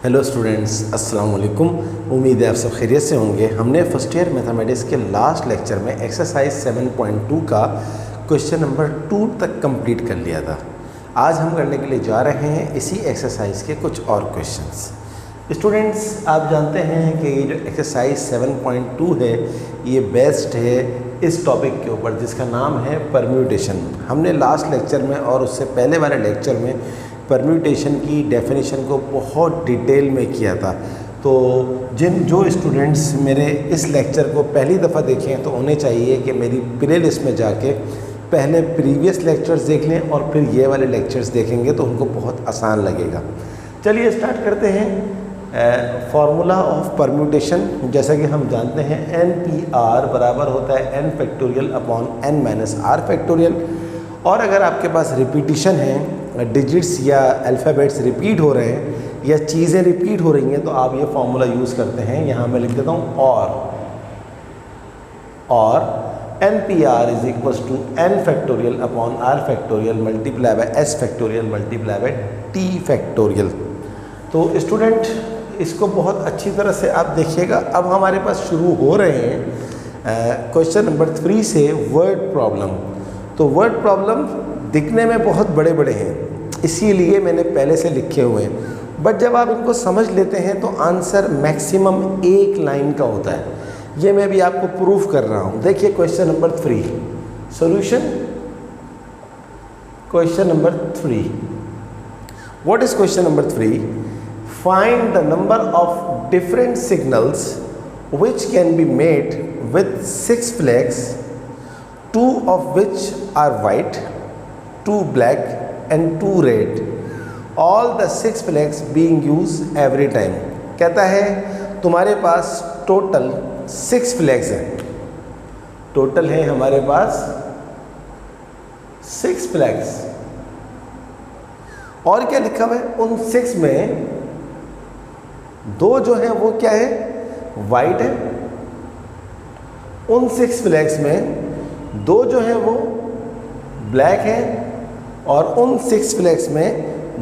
Hello students, अस्सलाम वालेकुम। उम्मीद है आप सब खैरियत से होंगे। हमने फर्स्ट ईयर मैथमेटिक्स के लास्ट लेक्चर में एक्सरसाइज 7.2 का क्वेश्चन नंबर 2 तक कंप्लीट कर लिया था। आज हम करने के लिए जा रहे हैं इसी एक्सरसाइज के कुछ और क्वेश्चंस। स्टूडेंट्स, आप जानते हैं कि ये जो एक्सरसाइज 7.2 है ये बेस्ड है इस टॉपिक के ऊपर जिसका नाम है परम्यूटेशन। हमने लास्ट लेक्चर में और उससे पहले वाले लेक्चर में परम्यूटेशन की डेफिनेशन को बहुत डिटेल में किया था। तो जो स्टूडेंट्स मेरे इस लेक्चर को पहली दफ़ा देखें तो उन्हें चाहिए कि मेरी प्ले लिस्ट में जाके पहले प्रीवियस लेक्चर्स देख लें और फिर ये वाले लेक्चर्स देखेंगे तो उनको बहुत आसान लगेगा। चलिए स्टार्ट करते हैं। फार्मूला ऑफ परम्यूटेशन जैसा कि हम जानते हैं NPR बराबर होता है n factorial upon n minus r factorial. और अगर आपके पास रिपीटिशन है, डिजिट्स या अल्फ़ाबेट्स रिपीट हो रहे हैं या चीज़ें रिपीट हो रही हैं तो आप ये फार्मूला यूज़ करते हैं। यहाँ मैं लिख देता हूँ और NPR is equals to n factorial upon r factorial multiply by s factorial multiply by t factorial. तो स्टूडेंट इसको बहुत अच्छी तरह से आप देखिएगा। अब हमारे पास शुरू हो रहे हैं क्वेश्चन नंबर 3 से वर्ड प्रॉब्लम। तो वर्ड प्रॉब्लम दिखने में बहुत बड़े बड़े हैं इसीलिए मैंने पहले से लिखे हुए हैं, बट जब आप इनको समझ लेते हैं तो आंसर मैक्सिमम एक लाइन का होता है। ये मैं भी आपको प्रूफ कर रहा हूँ। देखिए question number 3 solution. Question number 3, what is question number 3? Find the number of different signals which can be made with 6 flags, 2 of which are white, 2 black and 2 red, all the 6 flags being used every time। कहता है तुम्हारे पास total 6 flags हैं। Total है हमारे पास 6 flags. और क्या लिखा हुआ है? उन 6 में 2 जो है वो क्या है? वाइट है। उन 6 फ्लैग्स में 2 जो है वो ब्लैक है और उन 6 फ्लैग्स में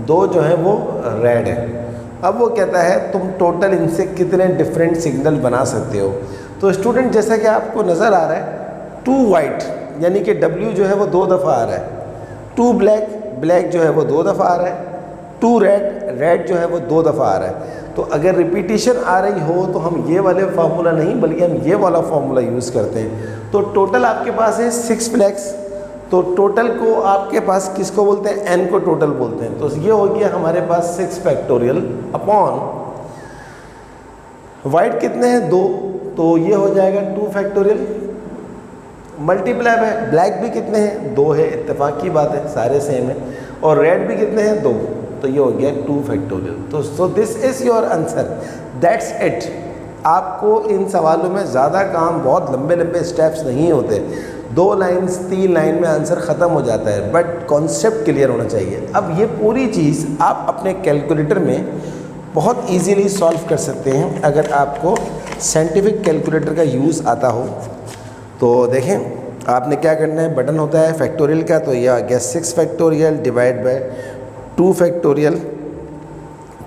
2 जो है वो रेड है। अब वो कहता है तुम टोटल इनसे कितने डिफरेंट सिग्नल बना सकते हो। तो स्टूडेंट जैसा कि आपको नज़र आ रहा है 2 वाइट यानी कि W जो है वो 2 दफ़ा आ रहा है, 2 ब्लैक जो है वो 2 दफ़ा आ रहा है, 2 रेड जो है वो 2 दफ़ा आ रहा है। तो अगर रिपीटिशन आ रही हो तो हम ये वाले फार्मूला नहीं बल्कि हम ये वाला फार्मूला यूज़ करते हैं। तो टोटल आपके पास है 6 फ्लैग्स। तो टोटल को आपके पास किसको बोलते हैं? n को टोटल बोलते हैं। तो ये हो गया हमारे पास 6 फैक्टोरियल अपॉन वाइट कितने हैं? 2, तो ये हो जाएगा 2 फैक्टोरियल मल्टीप्लाई बाय ब्लैक भी कितने हैं? 2 है, इत्तेफाक की बात है, सारे सेम है। और रेड भी कितने हैं? 2, तो ये हो गया 2 फैक्टोरियल। तो so this is your answer, that's it. आपको इन सवालों में ज़्यादा काम, बहुत लंबे लंबे स्टेप्स नहीं होते। 2 लाइन्स 3 लाइन में आंसर ख़त्म हो जाता है, बट कॉन्सेप्ट क्लियर होना चाहिए। अब ये पूरी चीज़ आप अपने कैलकुलेटर में बहुत इजीली सॉल्व कर सकते हैं अगर आपको साइंटिफिक कैलकुलेटर का यूज़ आता हो। तो देखें आपने क्या करना है, बटन होता है फैक्टोरियल का, तो यह आ गया 6 फैक्टोरियल डिवाइड बाय 2 फैक्टोरियल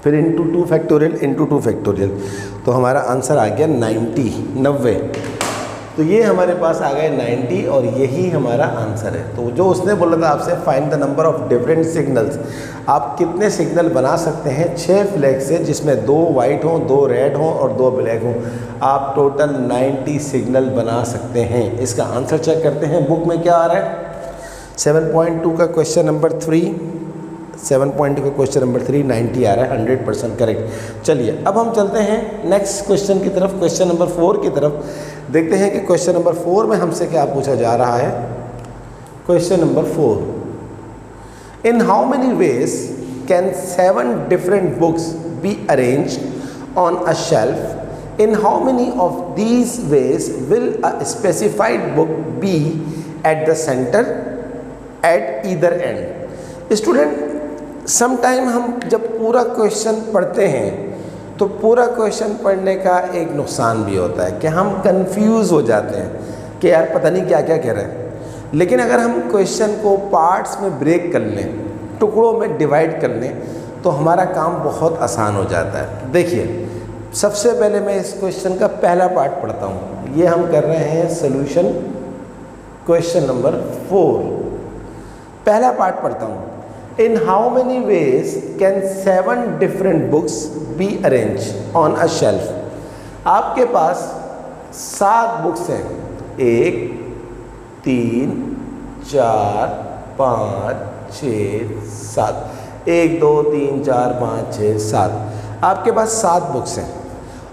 फिर इंटू 2 फैक्टोरियल इंटू 2 फैक्टोरियल। तो हमारा आंसर आ गया 90। तो ये हमारे पास आ गए 90 और यही हमारा आंसर है। तो जो उसने बोला था आपसे find the number of different signals, आप कितने सिग्नल बना सकते हैं 6 फ्लैग से जिसमें 2 वाइट हों, 2 रेड हों और 2 ब्लैक हों। आप टोटल 90 सिग्नल बना सकते हैं। इसका आंसर चेक करते हैं बुक में क्या आ रहा है। 7.2 का क्वेश्चन नंबर 3, 7.2 का क्वेश्चन नंबर 3 90 आ रहा है, 100% करेक्ट। चलिए अब हम चलते हैं नेक्स्ट क्वेश्चन की तरफ, क्वेश्चन नंबर 4 की तरफ। देखते हैं कि क्वेश्चन नंबर 4 में हमसे क्या पूछा जा रहा है। Question number 4, in how many ways can 7 different books be arranged on a shelf? In how many of these ways will a specified book be at the centre at either end? Student sometime हम जब पूरा question पढ़ते हैं तो पूरा question पढ़ने का एक नुकसान भी होता है कि हम कंफ्यूज हो जाते हैं कि यार पता नहीं क्या क्या कह रहे हैं। लेकिन अगर हम क्वेश्चन को पार्ट्स में ब्रेक कर लें, टुकड़ों में डिवाइड कर लें, तो हमारा काम बहुत आसान हो जाता है। देखिए, सबसे पहले मैं इस क्वेश्चन का पहला पार्ट पढ़ता हूँ। ये हम कर रहे हैं सोल्यूशन क्वेश्चन नंबर 4। पहला पार्ट पढ़ता हूँ। इन how many ways can 7 different books be arrange on a shelf. आपके पास 7 बुक्स हैं, 1 3 4 5 6 7, 1 2 3 4 5 6 7, आपके पास 7 बुक्स हैं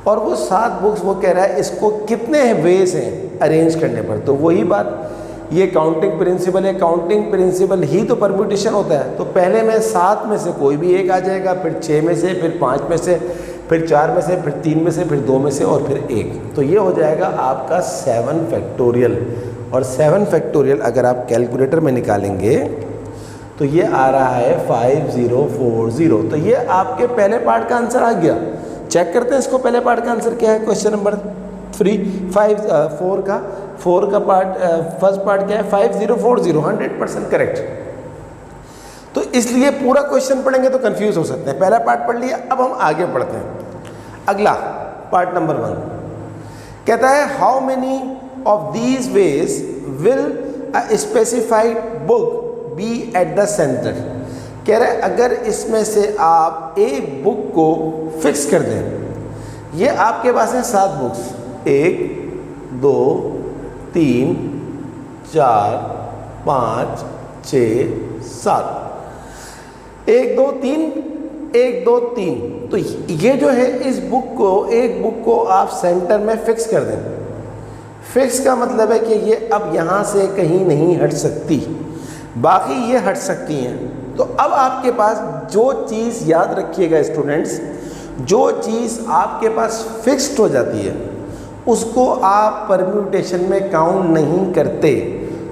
और वो 7 बुक्स वो कह रहा है इसको कितने वेज हैं अरेंज करने पर। तो वही बात, ये काउंटिंग प्रिंसिपल है, काउंटिंग प्रिंसिपल ही तो परम्यूटेशन होता है। तो पहले में 7 में से कोई भी एक आ जाएगा, फिर 6 में से, फिर 5 में से, फिर 4 में से, फिर 3 में से, फिर 2 में से और फिर 1। तो ये हो जाएगा आपका 7 फैक्टोरियल। और 7 फैक्टोरियल अगर आप कैलकुलेटर में निकालेंगे तो ये आ रहा है 5040। तो ये आपके पहले पार्ट का आंसर आ गया। चेक करते हैं इसको, पहले पार्ट का आंसर क्या है क्वेश्चन नंबर 4 का पार्ट, फर्स्ट पार्ट क्या है 5040, 100% करेक्ट। तो इसलिए पूरा क्वेश्चन पढ़ेंगे तो कंफ्यूज हो सकते हैं। पहला पार्ट पढ़ लिया, अब हम आगे पढ़ते हैं। अगला पार्ट नंबर 1 कहता है how many of these ways will a specified book be at the centre. कह रहे अगर इसमें से आप एक बुक को फिक्स कर दें, ये आपके पास है 7 बुक्स, 1 2 3 4 5 6 7, 1 2 3 1 2 3। तो ये जो है इस बुक को, एक बुक को आप सेंटर में फिक्स कर दें। फिक्स का मतलब है कि ये अब यहाँ से कहीं नहीं हट सकती, बाकी ये हट सकती हैं। तो अब आपके पास जो चीज़, याद रखिएगा स्टूडेंट्स, जो चीज़ आपके पास फिक्स्ड हो जाती है उसको आप परम्यूटेशन में काउंट नहीं करते।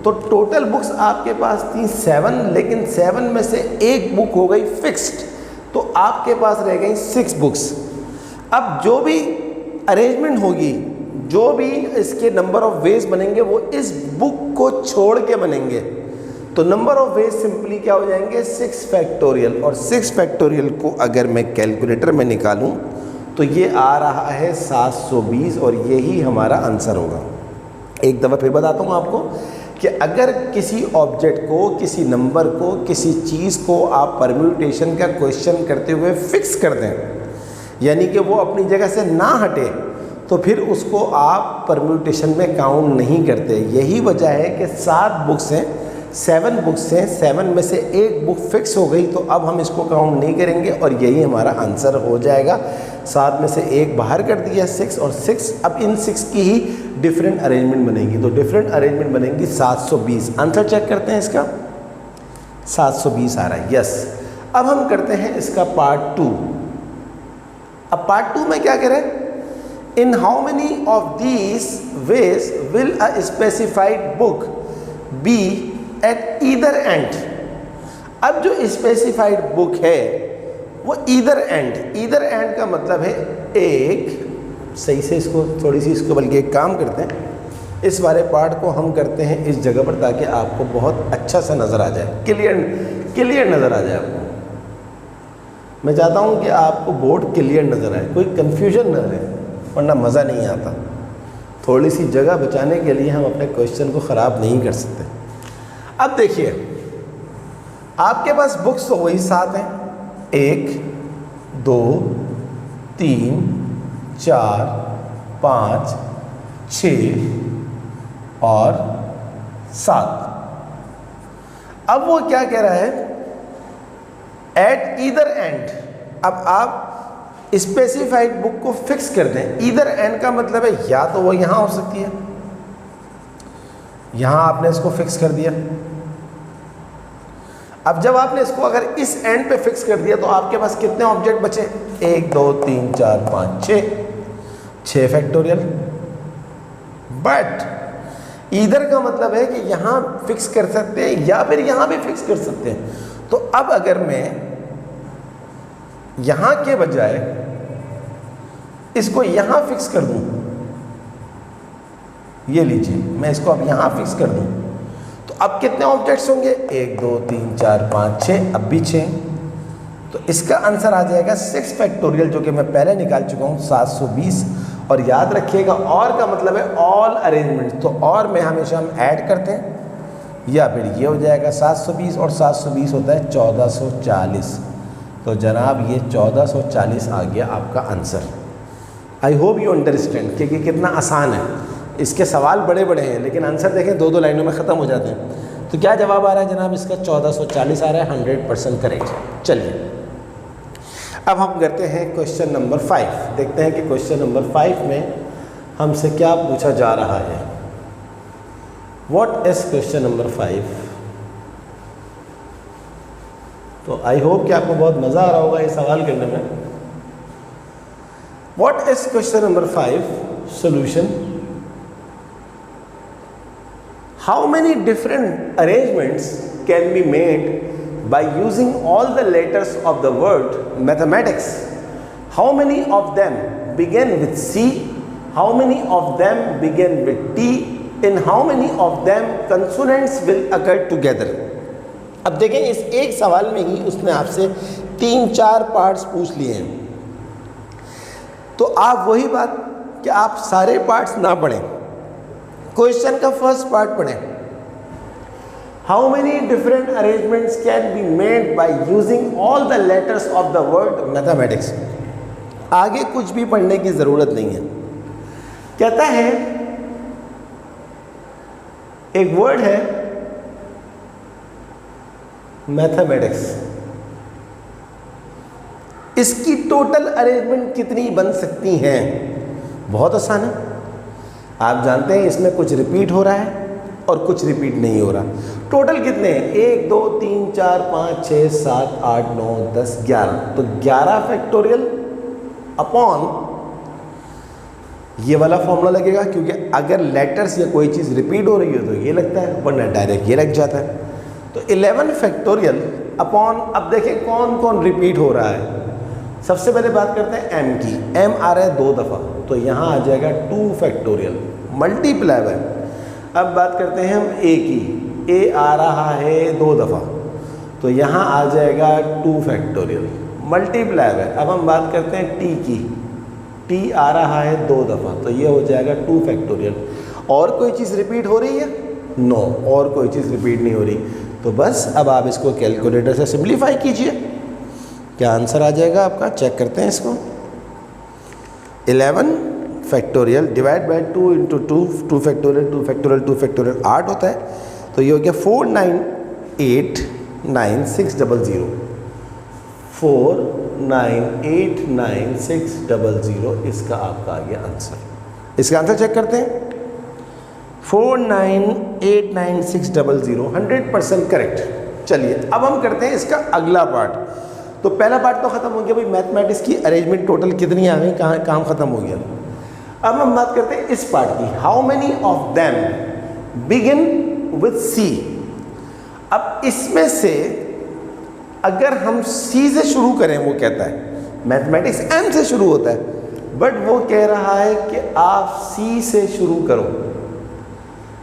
तो टोटल बुक्स आपके पास थी 7, लेकिन 7 में से एक बुक हो गई फिक्स्ड, तो आपके पास रह गई 6 बुक्स। अब जो भी अरेंजमेंट होगी, जो भी इसके नंबर ऑफ वेज बनेंगे वो इस बुक को छोड़ के बनेंगे। तो नंबर ऑफ वेज सिंपली क्या हो जाएंगे 6 फैक्टोरियल। और 6 फैक्टोरियल को अगर मैं कैलकुलेटर में निकालूं तो ये आ रहा है 720 और यही हमारा आंसर होगा। एक दफ़ा फिर बताता हूँ आपको कि अगर किसी ऑब्जेक्ट को, किसी नंबर को, किसी चीज़ को आप परम्यूटेशन का क्वेश्चन करते हुए फिक्स कर दें, यानी कि वो अपनी जगह से ना हटे, तो फिर उसको आप परम्यूटेशन में काउंट नहीं करते। यही वजह है कि 7 बुक्स हैं, 7 बुक्स हैं, 7 में से एक बुक फिक्स हो गई, तो अब हम इसको काउंट नहीं करेंगे और यही हमारा आंसर हो जाएगा। 7 में से एक बाहर कर दिया 6, और 6, अब इन 6 की ही डिफरेंट अरेंजमेंट बनेगी। तो डिफरेंट अरेंजमेंट बनेंगी 720। आंसर चेक करते हैं इसका, 720 आ रहा है, यस। अब हम करते हैं इसका पार्ट 2। अब पार्ट 2 में क्या करें, in how many of these ways will a specified book be at either end. अब जो स्पेसिफाइड बुक है वो ईदर एंड, ईदर एंड का मतलब है एक, सही से इसको थोड़ी सी इसको बल्कि एक काम करते हैं, इस वाले पार्ट को हम करते हैं इस जगह पर ताकि आपको बहुत अच्छा सा नज़र आ जाए, क्लियर नज़र आ जाए आपको। मैं चाहता हूँ कि आपको बोर्ड क्लियर नज़र आए, कोई कन्फ्यूजन न रहे, वरना मज़ा नहीं आता। थोड़ी सी जगह बचाने के लिए हम अपने क्वेश्चन को ख़राब नहीं कर सकते। अब देखिए, आपके पास बुक्स तो वही 7 हैं, 1 2 3 4 5 6 और 7। अब वो क्या कह रहा है, एट ईदर एंड। अब आप स्पेसिफाइड बुक को फिक्स कर दें। ईदर एंड का मतलब है या तो वो यहाँ हो सकती है, यहाँ आपने इसको फिक्स कर दिया। अब जब आपने इसको अगर इस एंड पे फिक्स कर दिया तो आपके पास कितने ऑब्जेक्ट बचे, 1 2 3 4 5 6 फैक्टोरियल। बट ईदर का मतलब है कि यहाँ फिक्स कर सकते हैं या फिर यहाँ भी फिक्स कर सकते हैं। तो अब अगर मैं यहाँ के बजाय इसको यहाँ फिक्स कर दूँ, ये लीजिए, मैं इसको अब यहाँ फिक्स कर दूँ, तो अब कितने ऑब्जेक्ट्स होंगे, 1 2 3 4 5 6, अब भी 6। तो इसका आंसर आ जाएगा 6 फैक्टोरियल, जो कि मैं पहले निकाल चुका हूँ 720। और याद रखिएगा और का मतलब है ऑल अरेंजमेंट, तो और में हमेशा हम ऐड करते हैं, या फिर ये हो जाएगा 720 और 720 होता है 1440। तो जनाब ये 1440 आ गया आपका answer. I hope you understand कि कितना आसान है। इसके सवाल बड़े बड़े हैं लेकिन आंसर देखें 2-2 लाइनों में ख़त्म हो जाते हैं। तो क्या जवाब आ रहा है जनाब इसका? 1440 आ रहा है, 100% करेक्ट। चलिए अब हम करते हैं क्वेश्चन नंबर 5। देखते हैं कि क्वेश्चन नंबर 5 में हमसे क्या पूछा जा रहा है। What is question number 5? तो आई होप कि आपको बहुत मज़ा आ रहा होगा ये सवाल करने में। What is question number 5? Solution. How many different arrangements can be made by using all the letters of the word mathematics? How many of them begin with C? How many of them begin with T? In how many of them consonants will occur together? अब देखें इस एक सवाल में ही उसने आपसे 3-4 parts पूछ लिए हैं। तो आप वही बात कि आप सारे पार्ट्स ना पढ़ें, क्वेश्चन का फर्स्ट पार्ट पढ़ें। How many different arrangements can be made by using all the letters of the word mathematics? आगे कुछ भी पढ़ने की ज़रूरत नहीं है। कहता है एक वर्ड है मैथमेटिक्स, इसकी टोटल अरेंजमेंट कितनी बन सकती हैं? बहुत आसान है। आप जानते हैं इसमें कुछ रिपीट हो रहा है और कुछ रिपीट नहीं हो रहा। टोटल कितने हैं? 1 2 3 4 5 6 7 8 9 10 11। तो 11 फैक्टोरियल अपॉन ये वाला फॉर्मूला लगेगा, क्योंकि अगर लेटर्स या कोई चीज़ रिपीट हो रही हो तो ये लगता है, वरना डायरेक्ट ये लग जाता है। तो 11 फैक्टोरियल अपॉन, अब देखें कौन कौन रिपीट हो रहा है। सबसे पहले बात करते हैं m की। m आ रहा है 2 दफ़ा, तो यहाँ आ जाएगा 2 फैक्टोरियल मल्टीप्लाई बाय। अब बात करते हैं हम a की। a आ रहा है 2 दफ़ा, तो यहाँ आ जाएगा 2 फैक्टोरियल मल्टीप्लाई बाय। अब हम बात करते हैं t की। t आ रहा है 2 दफ़ा, तो ये हो जाएगा 2 फैक्टोरियल। और कोई चीज़ रिपीट हो रही है? नो, और कोई चीज़ रिपीट नहीं हो रही। तो बस अब आप इसको कैलकुलेटर से सिंप्लीफाई कीजिए, क्या आंसर आ जाएगा आपका? चेक करते हैं इसको। 11 factorial divide by 2 into 2 factorial 2 factorial 2 factorial 8 होता है, तो ये हो गया 4989600। 4989600 इसका आपका आ गया आंसर। इसका आंसर चेक करते हैं। 4989600 100% करेक्ट। चलिए अब हम करते हैं इसका अगला पार्ट। तो पहला पार्ट तो ख़त्म हो गया भाई, मैथमेटिक्स की अरेंजमेंट टोटल कितनी आ गई, कहाँ काम ख़त्म हो गया। अब हम बात करते हैं इस पार्ट की। How many of them begin with C. अब इसमें से अगर हम सी से शुरू करें, वो कहता है मैथमेटिक्स एम से शुरू होता है, बट वो कह रहा है कि आप सी से शुरू करो।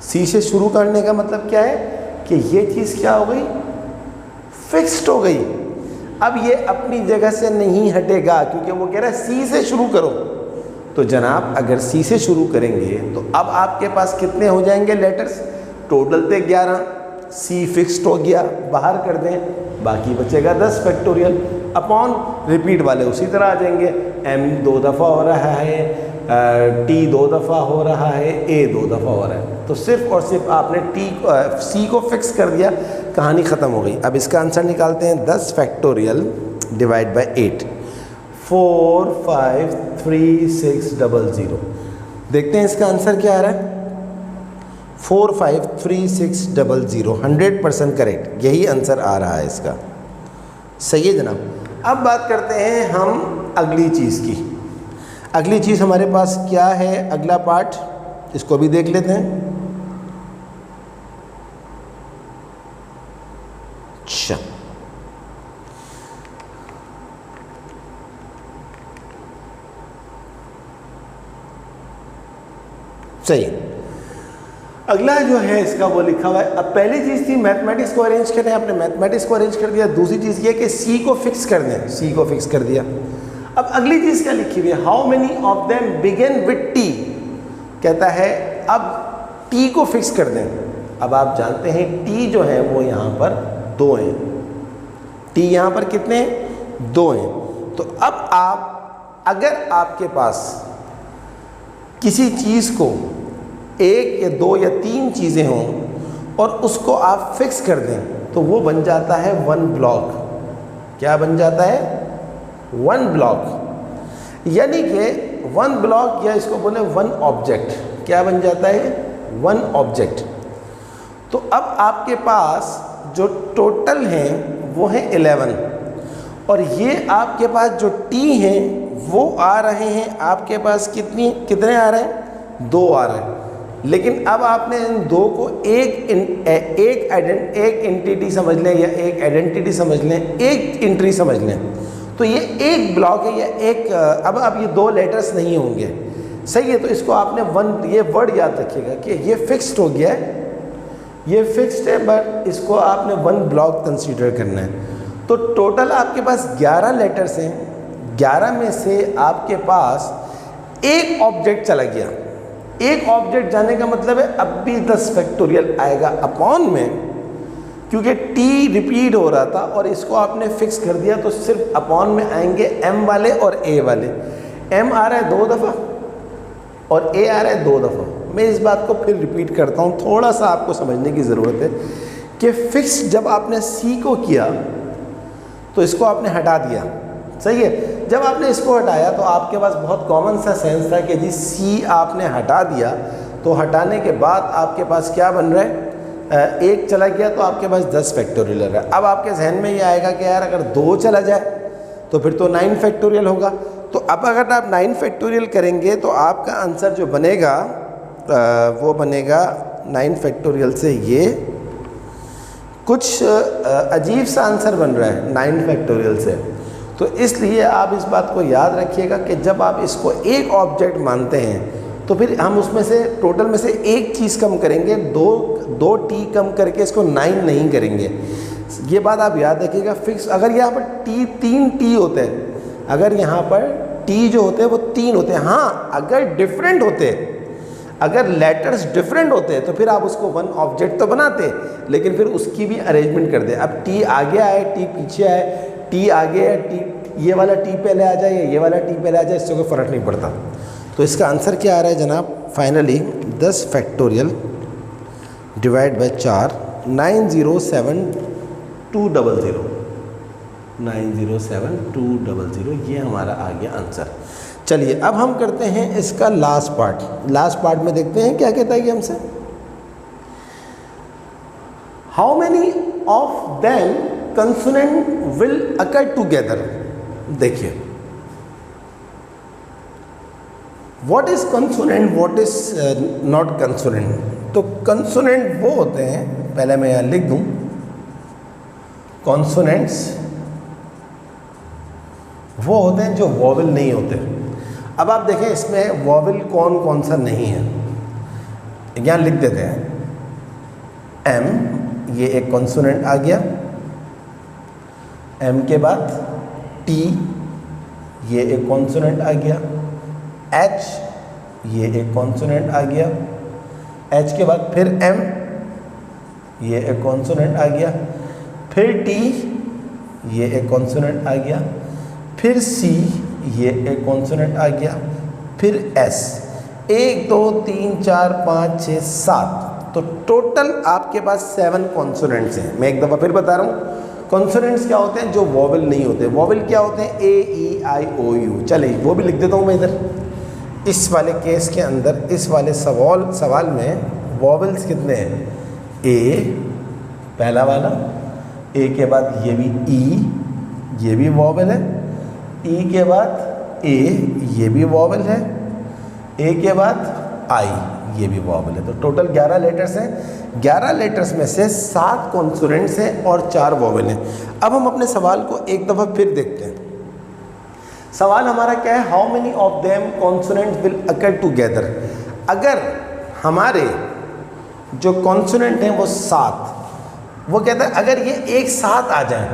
सी से शुरू करने का मतलब क्या है कि ये चीज़ क्या हो गई, फिक्स्ड हो गई। अब ये अपनी जगह से नहीं हटेगा, क्योंकि वो कह रहा है सी से शुरू करो। तो जनाब अगर सी से शुरू करेंगे तो अब आपके पास कितने हो जाएंगे लेटर्स? टोटल थे 11, सी फिक्स्ड हो गया, बाहर कर दें, बाकी बचेगा 10 फैक्टोरियल अपॉन रिपीट वाले उसी तरह आ जाएंगे। एम 2 दफ़ा हो रहा है, टी 2 दफ़ा हो रहा है, ए 2 दफ़ा हो रहा है। तो सिर्फ और सिर्फ आपने सी को फिक्स कर दिया, कहानी ख़त्म हो गई। अब इसका आंसर निकालते हैं। 10 फैक्टोरियल डिवाइड बाय 8, 453600। देखते हैं इसका आंसर क्या आ रहा है। 453600 100% करेक्ट, यही आंसर आ रहा है इसका। सही है जनाब। अब बात करते हैं हम अगली चीज़ की। अगली चीज़ हमारे पास क्या है, अगला पार्ट, इसको भी देख लेते हैं। अच्छा, सही। अगला जो है इसका वो लिखा हुआ है। अब पहली चीज़ थी मैथमेटिक्स को अरेंज करें, आपने मैथमेटिक्स को अरेंज कर दिया। दूसरी चीज़ ये कि सी को फिक्स कर दें, सी को फिक्स कर दिया। अब अगली चीज़ क्या लिखी हुई है, how many of them begin with T. कहता है अब टी को फिक्स कर दें। अब आप जानते हैं टी जो है वो यहाँ पर 2 हैं, टी यहाँ पर कितने हैं, 2 हैं। तो अब आप अगर आपके पास किसी चीज़ को 1 या 2 या 3 चीज़ें हों और उसको आप फिक्स कर दें तो वो बन जाता है 1 ब्लॉक। क्या बन जाता है, 1 ब्लॉक। यानी कि 1 ब्लॉक या इसको बोले 1 ऑब्जेक्ट, क्या बन जाता है, 1 ऑब्जेक्ट। तो अब आपके पास जो टोटल हैं वो है 11 और ये आपके पास जो टी हैं वो आ रहे हैं आपके पास कितने आ रहे हैं, 2 आ रहे हैं। लेकिन अब आपने इन 2 को एक एंटिटी समझ लें या एक आइडेंटिटी समझ लें, एक एंट्री समझ लें, तो ये एक ब्लॉक है या एक। अब ये 2 लेटर्स नहीं होंगे, सही है। तो इसको आपने 1, ये वर्ड याद रखिएगा कि ये फिक्स्ड हो गया है, ये फिक्स्ड है, बट इसको आपने 1 ब्लॉक कंसीडर करना है। तो टोटल आपके पास 11 लेटर्स हैं, 11 में से आपके पास एक ऑब्जेक्ट चला गया। एक ऑब्जेक्ट जाने का मतलब है अब भी 10 फैक्टोरियल आएगा अपॉन में, क्योंकि टी रिपीट हो रहा था और इसको आपने फिक्स कर दिया तो सिर्फ अपॉन में आएंगे एम वाले और ए वाले। एम आ रहा है 2 दफ़ा और ए आ रहा है 2 दफ़ा। मैं इस बात को फिर रिपीट करता हूँ, थोड़ा सा आपको समझने की ज़रूरत है कि फिक्स जब आपने सी को किया तो इसको आपने हटा दिया, सही है। जब आपने इसको हटाया तो आपके पास बहुत कॉमन सा सेंस था कि जी सी आपने हटा दिया, तो हटाने के बाद आपके पास क्या बन रहा है, 1 चला गया तो आपके पास 10 फैक्टोरियल है। अब आपके जहन में ये आएगा कि यार अगर 2 चला जाए तो फिर तो 9 फैक्टोरियल होगा। तो अब अगर आप 9 फैक्टोरियल करेंगे तो आपका आंसर जो बनेगा वो बनेगा 9 फैक्टोरियल से ये कुछ अजीब सा आंसर बन रहा है 9 फैक्टोरियल से। तो इसलिए आप इस बात को याद रखिएगा कि जब आप इसको एक ऑब्जेक्ट मानते हैं तो फिर हम उसमें से टोटल में से एक चीज़ कम करेंगे, दो टी कम करके इसको 9 नहीं करेंगे। ये बात आप याद रखिएगा फिक्स। अगर यहाँ पर तीन टी होते हैं, अगर यहाँ पर टी जो होते हैं वो 3 होते हैं, हाँ अगर डिफरेंट होते, अगर लेटर्स डिफरेंट होते तो फिर आप उसको 1 ऑब्जेक्ट तो बनाते, लेकिन फिर उसकी भी अरेंजमेंट कर दे। अब टी आगे आए, टी पीछे आए, टी आगे है, टी ये वाला टी पहले आ जाए, ये वाला टी पहले आ जाए, इससे कोई फ़र्क नहीं पड़ता। तो इसका आंसर क्या आ रहा है जनाब, फाइनली 10 फैक्टोरियल डिवाइड बाय 4 907200 907200, ये हमारा आ गया आंसर। चलिए अब हम करते हैं इसका लास्ट पार्ट। लास्ट पार्ट में देखते हैं क्या कहता है कि हमसे, how many of them consonant will occur together. देखिए what is consonant, what is not consonant. तो कंसोनेंट वो होते हैं, पहले मैं यहाँ लिख दूं, कॉन्सोनेंट्स वो होते हैं जो वॉवल नहीं होते। अब आप देखें इसमें वॉवल कौन कौन सा नहीं है, यहाँ लिख देते हैं। एम ये एक कॉन्सोनेंट आ गया, एम के बाद टी ये एक कॉन्सोनेंट आ गया, एच ये एक कॉन्सोनेंट आ गया, एच के बाद फिर एम ये एक कॉन्सोनेंट आ गया, फिर टी ये एक कॉन्सोनेंट आ गया, फिर सी ये एक कॉन्सोनेंट आ गया, फिर एस। 1 2 3 4 5 6 7, तो टोटल आपके पास 7 कॉन्सोनेंट्स हैं। मैं एक दफ़ा फिर बता रहा हूँ, कॉन्सोनेंट्स क्या होते हैं जो वॉवल नहीं होते। वॉवल क्या होते हैं, ए ई आई ओ यू। चलिए वो भी लिख देता हूँ मैं इधर। इस वाले केस के अंदर, इस वाले सवाल में वॉवल्स कितने हैं, ए पहला वाला, ए के बाद ये भी ई, ये भी वॉवल है, ई के बाद ए ये भी वॉवल है, ए के बाद आई ये भी वॉवल है। तो टोटल 11 लेटर्स हैं। 11 लेटर्स में से 7 कॉन्सोनेंट्स हैं और 4 वॉवल हैं। अब हम अपने सवाल को एक दफ़ा फिर देखते हैं। सवाल हमारा क्या है, how many of them consonants will occur together. अगर हमारे जो कॉन्सोनेंट हैं वो 7, वो कहता है अगर ये एक साथ आ जाए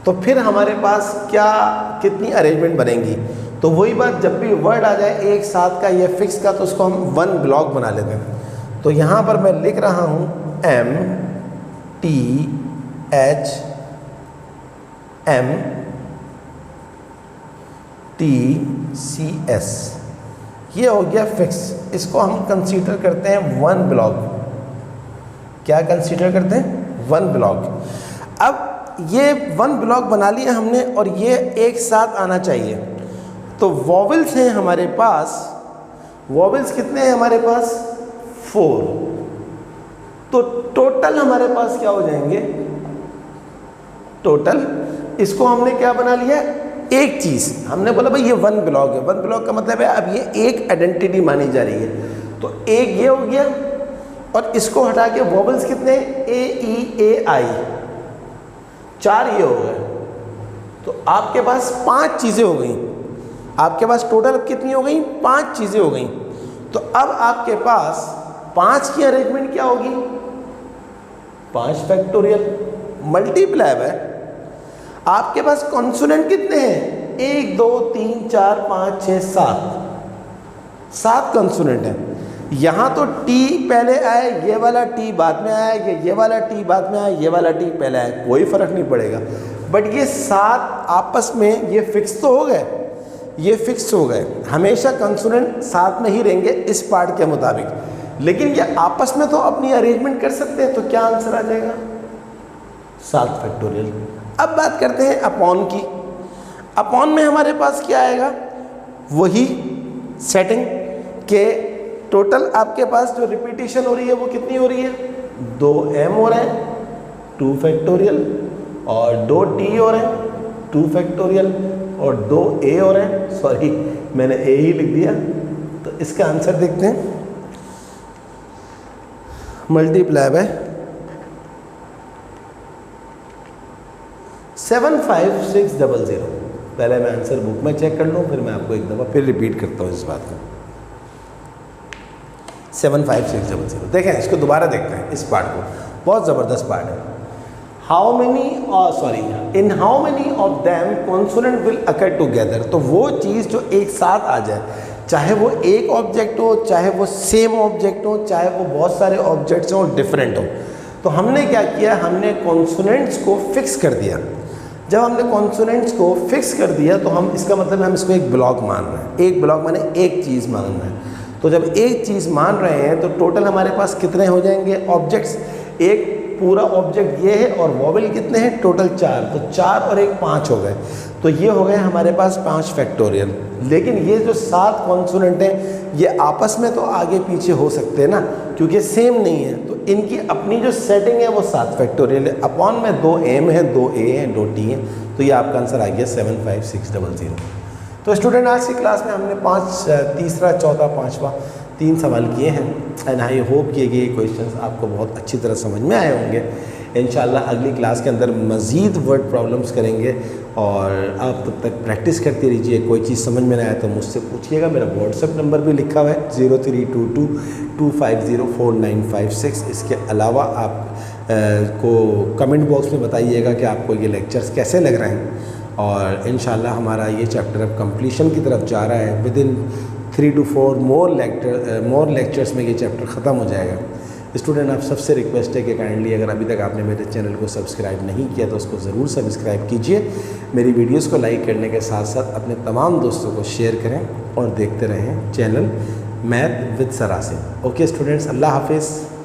तो फिर हमारे पास क्या कितनी अरेंजमेंट बनेंगी। तो वही बात, जब भी वर्ड आ जाए एक साथ का या फिक्स का तो उसको हम वन ब्लॉक बना लेते हैं। तो यहाँ पर मैं लिख रहा हूँ MTHMTCS, ये हो गया फिक्स। इसको हम कंसीडर करते हैं वन ब्लॉक। क्या कंसीडर करते हैं? One block. अब ये वन ब्लॉक बना लिया हमने और ये एक साथ आना चाहिए। तो वॉवेल्स हैं हमारे पास, वॉवेल्स कितने हैं हमारे पास? 4। तो टोटल हमारे पास क्या हो जाएंगे? टोटल, इसको हमने क्या बना लिया? एक चीज़ हमने बोला भाई ये वन ब्लॉक है। वन ब्लॉक का मतलब है अब ये एक आइडेंटिटी मानी जा रही है। तो एक ये हो गया और इसको हटा के वॉवेल्स कितने? AEAI, 4 ये हो गए। तो आपके पास 5 चीज़ें हो गई। आपके पास टोटल कितनी हो गई? 5 चीज़ें हो गई। तो अब आपके पास 5 की अरेंजमेंट क्या होगी? 5 फैक्टोरियल मल्टीप्लाई है। आपके पास कॉन्सोनेंट कितने हैं? 1 2 3 4 5 6 7 कॉन्सोनेंट हैं। यहाँ तो टी पहले आए, ये वाला टी बाद में आया, ये वाला टी बाद में आया, ये वाला टी पहले आया, कोई फ़र्क नहीं पड़ेगा। बट ये 7 आपस में ये फिक्स तो हो गए, ये फिक्स हो गए। हमेशा कंसोनेंट साथ में ही रहेंगे इस पार्ट के मुताबिक, लेकिन ये आपस में तो अपनी अरेंजमेंट कर सकते हैं। तो क्या आंसर आ जाएगा? 7 फैक्टोरियल। अब बात करते हैं अपॉन की। अपॉन में हमारे पास क्या आएगा? वही सेटिंग के टोटल आपके पास जो रिपीटिशन हो रही है वो कितनी हो रही है? 2m हो रहे हैं 2 फैक्टोरियल, और 2t हो रहे हैं 2 फैक्टोरियल, और 2a हो रहे हैं, सॉरी मैंने a ही लिख दिया। तो इसका आंसर देखते हैं, मल्टीप्लाई बाय 75600। पहले मैं आंसर बुक में चेक कर लूँ, फिर मैं आपको एक दफ़ा फिर रिपीट करता हूँ इस बात को। 75600। देखें, इसको दोबारा देखते हैं इस पार्ट को, बहुत ज़बरदस्त पार्ट है। How many in how many of them consonant will occur together. तो वो चीज़ जो एक साथ आ जाए, चाहे वो एक ऑब्जेक्ट हो, चाहे वो सेम ऑब्जेक्ट हो, चाहे वो बहुत सारे ऑब्जेक्ट्स हों और डिफरेंट हो। तो हमने क्या किया? हमने कॉन्सोनेंट्स को फिक्स कर दिया। जब हमने कॉन्सोनेंट्स को फिक्स कर दिया तो हम, इसका मतलब हम इसको एक ब्लॉक मान रहे हैं। एक ब्लॉक माने एक चीज़ मान रहे हैं। तो जब एक चीज़ मान रहे हैं तो टोटल हमारे पास कितने हो जाएंगे ऑब्जेक्ट्स? एक पूरा ऑब्जेक्ट ये है और वॉवेल कितने हैं? टोटल 4। तो 4 और 1 5 हो गए। तो ये हो गए हमारे पास 5 फैक्टोरियल। लेकिन ये जो 7 कॉन्सोनेंट हैं ये आपस में तो आगे पीछे हो सकते हैं ना, क्योंकि सेम नहीं है। तो इनकी अपनी जो सेटिंग है वो 7 फैक्टोरियल है। अपॉन में 2m है, 2a है, 2t है। तो ये आपका आंसर आ गया 75600। तो स्टूडेंट, आज की क्लास में हमने 3रा, 4था, 5वां 3 सवाल किए हैं। एंड आई होप कि ये क्वेश्चंस आपको बहुत अच्छी तरह समझ में आए होंगे। इंशाल्लाह अगली क्लास के अंदर मज़ीद वर्ड प्रॉब्लम्स करेंगे और आप तब तक प्रैक्टिस करते रहिए। कोई चीज़ समझ में ना आए तो मुझसे पूछिएगा। मेरा व्हाट्सएप नंबर भी लिखा हुआ है 0322250496। इसके अलावा आप को कमेंट बॉक्स में बताइएगा कि आपको ये लेक्चर्स कैसे लग रहे हैं। और इंशाल्लाह हमारा ये चैप्टर अब कंप्लीशन की तरफ जा रहा है। With in 3 to 4 more lectures में ये चैप्टर ख़त्म हो जाएगा। स्टूडेंट, आप सबसे रिक्वेस्ट है कि काइंडली अगर अभी तक आपने मेरे चैनल को सब्सक्राइब नहीं किया तो उसको ज़रूर सब्सक्राइब कीजिए। मेरी वीडियोस को लाइक करने के साथ साथ अपने तमाम दोस्तों को शेयर करें और देखते रहें channel math with Sarasin. Okay students, Allah हाफिज़।